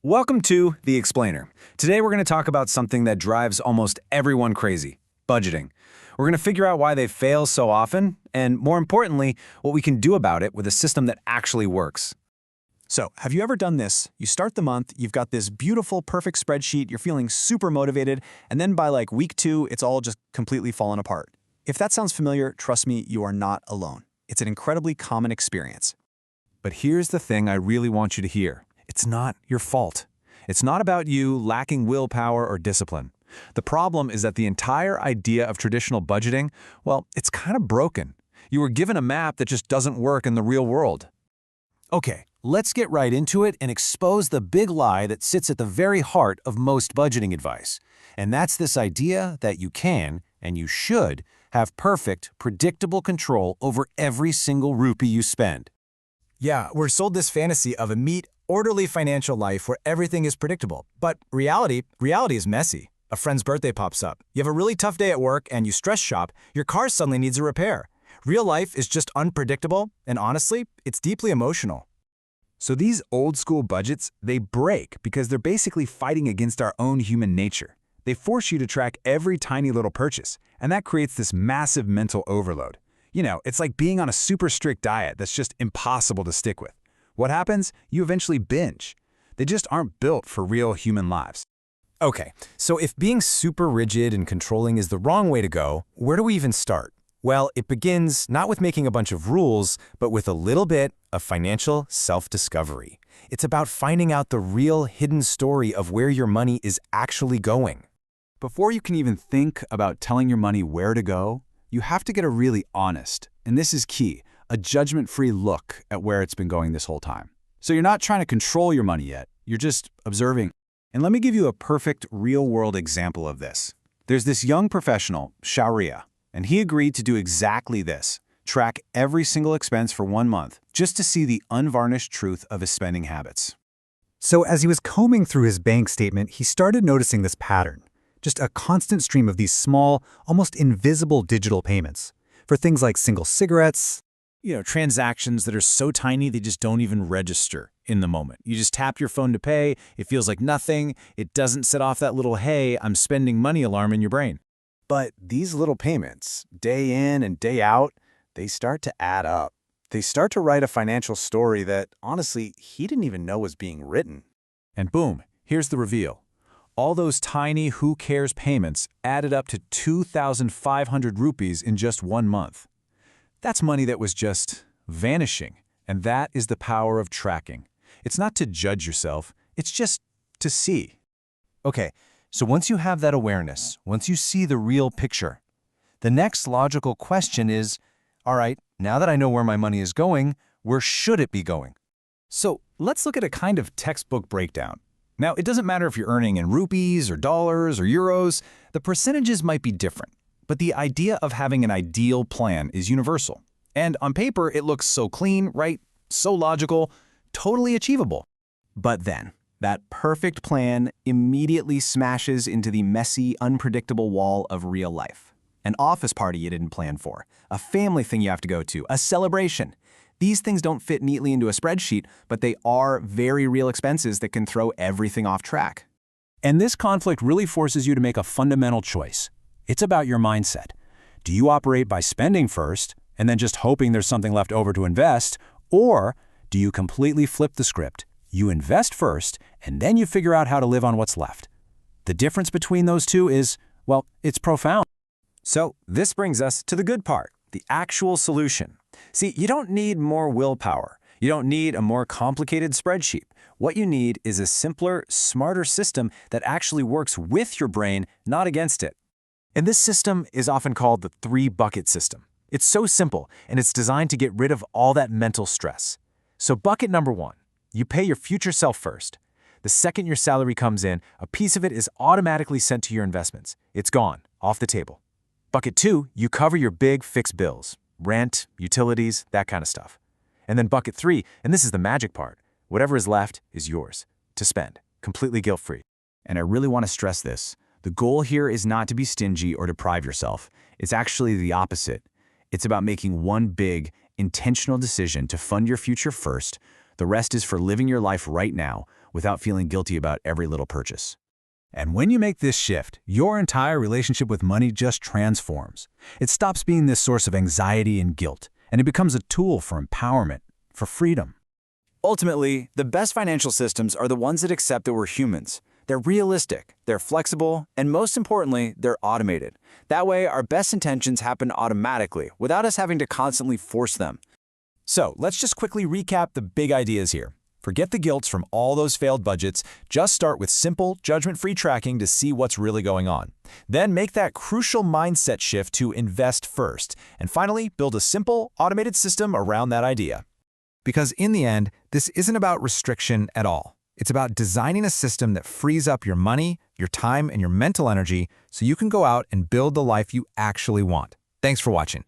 Welcome to The Explainer. Today we're going to talk about something that drives almost everyone crazy, budgeting. We're going to figure out why they fail so often, and more importantly, what we can do about it with a system that actually works. So, have you ever done this? You start the month, you've got this beautiful, perfect spreadsheet, you're feeling super motivated, and then by like week 2, it's all just completely fallen apart. If that sounds familiar, trust me, you are not alone. It's an incredibly common experience. But here's the thing I really want you to hear. It's not your fault. It's not about you lacking willpower or discipline. The problem is that the entire idea of traditional budgeting, well, it's kind of broken. You were given a map that just doesn't work in the real world. Okay, let's get right into it and expose the big lie that sits at the very heart of most budgeting advice. And that's this idea that you can, and you should, have perfect, predictable control over every single rupee you spend. Yeah, we're sold this fantasy of a neat, orderly financial life where everything is predictable. But reality is messy. A friend's birthday pops up. You have a really tough day at work and you stress shop, your car suddenly needs a repair. Real life is just unpredictable, and honestly, it's deeply emotional. So these old-school budgets, they break because they're basically fighting against our own human nature. They force you to track every tiny little purchase, and that creates this massive mental overload. You know, it's like being on a super strict diet that's just impossible to stick with. What happens? You eventually binge. They just aren't built for real human lives. Okay, so if being super rigid and controlling is the wrong way to go, where do we even start? Well, it begins not with making a bunch of rules, but with a little bit of financial self-discovery. It's about finding out the real hidden story of where your money is actually going. Before you can even think about telling your money where to go, you have to get a really honest, and this is key, a judgment-free look at where it's been going this whole time. So you're not trying to control your money yet, you're just observing. And let me give you a perfect real-world example of this. There's this young professional, Sharia, and he agreed to do exactly this, track every single expense for 1 month, just to see the unvarnished truth of his spending habits. So as he was combing through his bank statement, he started noticing this pattern. Just a constant stream of these small, almost invisible digital payments for things like single cigarettes. Transactions that are so tiny they just don't even register in the moment. You just tap your phone to pay, it feels like nothing, it doesn't set off that little, hey, I'm spending money alarm in your brain. But these little payments, day in and day out, they start to add up. They start to write a financial story that, honestly, he didn't even know was being written. And boom, here's the reveal. All those tiny who cares payments added up to 2,500 rupees in just 1 month. That's money that was just vanishing, and that is the power of tracking. It's not to judge yourself, it's just to see. Okay, so once you have that awareness, once you see the real picture, the next logical question is, all right, now that I know where my money is going, where should it be going? So let's look at a kind of textbook breakdown. Now, it doesn't matter if you're earning in rupees or dollars or euros, the percentages might be different. But the idea of having an ideal plan is universal. And on paper, it looks so clean, right? So logical, totally achievable. But then, that perfect plan immediately smashes into the messy, unpredictable wall of real life. An office party you didn't plan for, a family thing you have to go to, a celebration. These things don't fit neatly into a spreadsheet, but they are very real expenses that can throw everything off track. And this conflict really forces you to make a fundamental choice. It's about your mindset. Do you operate by spending first and then just hoping there's something left over to invest, or do you completely flip the script? You invest first, and then you figure out how to live on what's left. The difference between those two is, well, it's profound. So this brings us to the good part, the actual solution. See, you don't need more willpower. You don't need a more complicated spreadsheet. What you need is a simpler, smarter system that actually works with your brain, not against it. And this system is often called the 3-bucket system. It's so simple, and it's designed to get rid of all that mental stress. So bucket number 1, you pay your future self first. The second your salary comes in, a piece of it is automatically sent to your investments. It's gone, off the table. Bucket 2, you cover your big fixed bills, rent, utilities, that kind of stuff. And then bucket 3, and this is the magic part, whatever is left is yours to spend, completely guilt-free. And I really want to stress this. The goal here is not to be stingy or deprive yourself. It's actually the opposite. It's about making one big, intentional decision to fund your future first. The rest is for living your life right now without feeling guilty about every little purchase. And when you make this shift, your entire relationship with money just transforms. It stops being this source of anxiety and guilt, and it becomes a tool for empowerment, for freedom. Ultimately, the best financial systems are the ones that accept that we're humans. They're realistic, they're flexible, and most importantly, they're automated. That way, our best intentions happen automatically, without us having to constantly force them. So let's just quickly recap the big ideas here. Forget the guilt from all those failed budgets. Just start with simple, judgment-free tracking to see what's really going on. Then make that crucial mindset shift to invest first. And finally, build a simple, automated system around that idea. Because in the end, this isn't about restriction at all. It's about designing a system that frees up your money, your time, and your mental energy so you can go out and build the life you actually want. Thanks for watching.